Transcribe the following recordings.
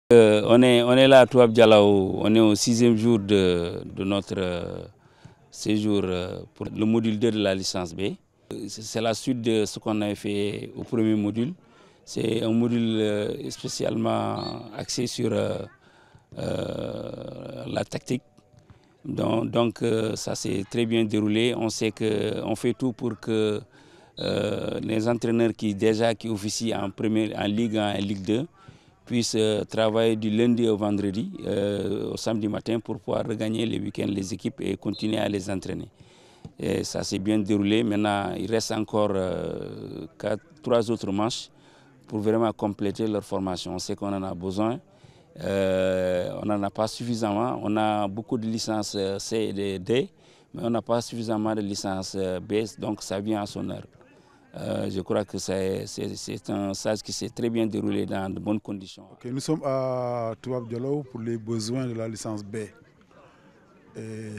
On est là à Touab Dialaw, on est au 6e jour de notre séjour pour le module 2 de la licence B. C'est la suite de ce qu'on avait fait au premier module. C'est un module spécialement axé sur la tactique. Donc ça s'est très bien déroulé. On sait qu'on fait tout pour que les entraîneurs qui officient en Ligue 1 et Ligue 2 puissent travailler du lundi au vendredi, au samedi matin, pour pouvoir regagner les week-ends les équipes et continuer à les entraîner. Et ça s'est bien déroulé. Maintenant, il reste encore 3 autres manches pour vraiment compléter leur formation. On sait qu'on en a besoin. On n'en a pas suffisamment. On a beaucoup de licences C et D, mais on n'a pas suffisamment de licences B, donc ça vient à son heure. Je crois que c'est un stage qui s'est très bien déroulé dans de bonnes conditions. Okay, nous sommes à Touab Dialaw pour les besoins de la licence B.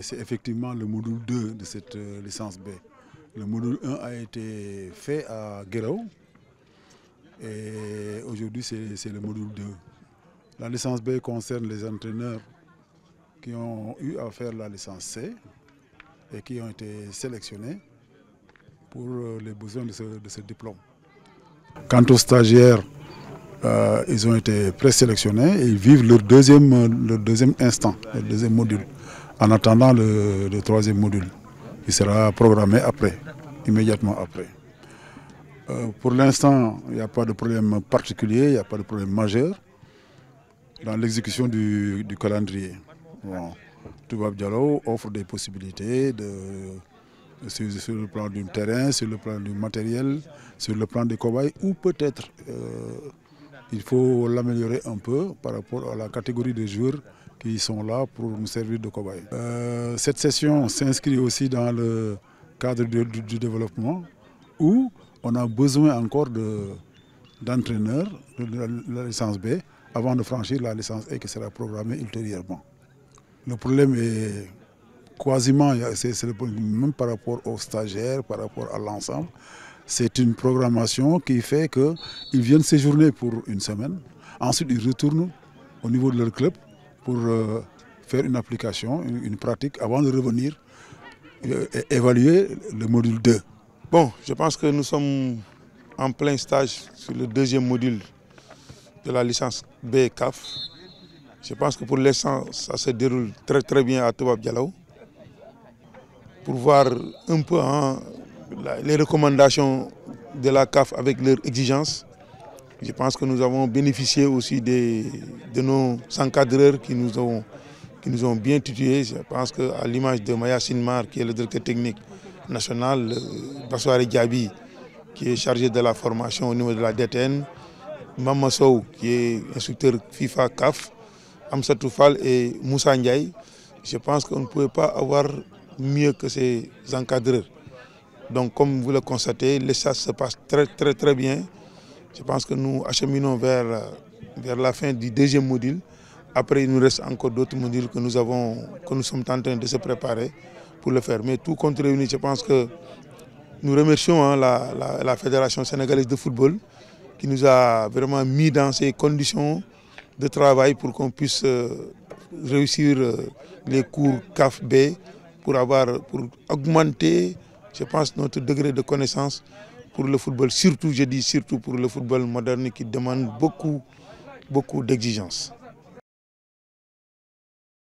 C'est effectivement le module 2 de cette licence B. Le module 1 a été fait à Guérao et aujourd'hui c'est le module 2. La licence B concerne les entraîneurs qui ont eu à faire la licence C et qui ont été sélectionnés pour les besoins de ce diplôme. Quant aux stagiaires, ils ont été présélectionnés et ils vivent leur deuxième instant, le deuxième module, en attendant le 3e module, qui sera programmé après, immédiatement après. Pour l'instant, il n'y a pas de problème particulier, il n'y a pas de problème majeur dans l'exécution du calendrier. Bon, Touab Dialaw offre des possibilités sur le plan du terrain, sur le plan du matériel, sur le plan des cobayes, ou peut-être il faut l'améliorer un peu par rapport à la catégorie de joueurs qui sont là pour nous servir de cobayes. Cette session s'inscrit aussi dans le cadre du développement où on a besoin encore d'entraîneurs de la licence B avant de franchir la licence E qui sera programmée ultérieurement. Le problème est quasiment, c'est le problème même par rapport aux stagiaires, par rapport à l'ensemble. C'est une programmation qui fait qu'ils viennent séjourner pour une semaine. Ensuite, ils retournent au niveau de leur club pour faire une application, une pratique, avant de revenir et évaluer le module 2. Bon, je pense que nous sommes en plein stage sur le 2e module de la licence B CAF. Je pense que pour l'instant, ça se déroule très bien à Touab Dialaw. Pour voir un peu les recommandations de la CAF avec leurs exigences. Je pense que nous avons bénéficié aussi de nos encadreurs qui nous ont bien tutoyés. Je pense qu'à l'image de Maya Sinmar, qui est le directeur technique national, Bassoari Diaby, qui est chargé de la formation au niveau de la DTN, Mama Sow, qui est instructeur FIFA CAF, Amsatou Fall et Moussa Ndiaye. Je pense qu'on ne pouvait pas avoir mieux que ces encadreurs. Donc comme vous le constatez, le stage se passe très bien. Je pense que nous acheminons vers la fin du 2e module. Après, il nous reste encore d'autres modules que nous sommes en train de se préparer pour le faire. Mais tout compte réuni, je pense que nous remercions la Fédération sénégalaise de football qui nous a vraiment mis dans ces conditions de travail pour qu'on puisse réussir les cours CAF B pour augmenter, je pense, notre degré de connaissance pour le football, surtout, je dis surtout pour le football moderne qui demande beaucoup d'exigences.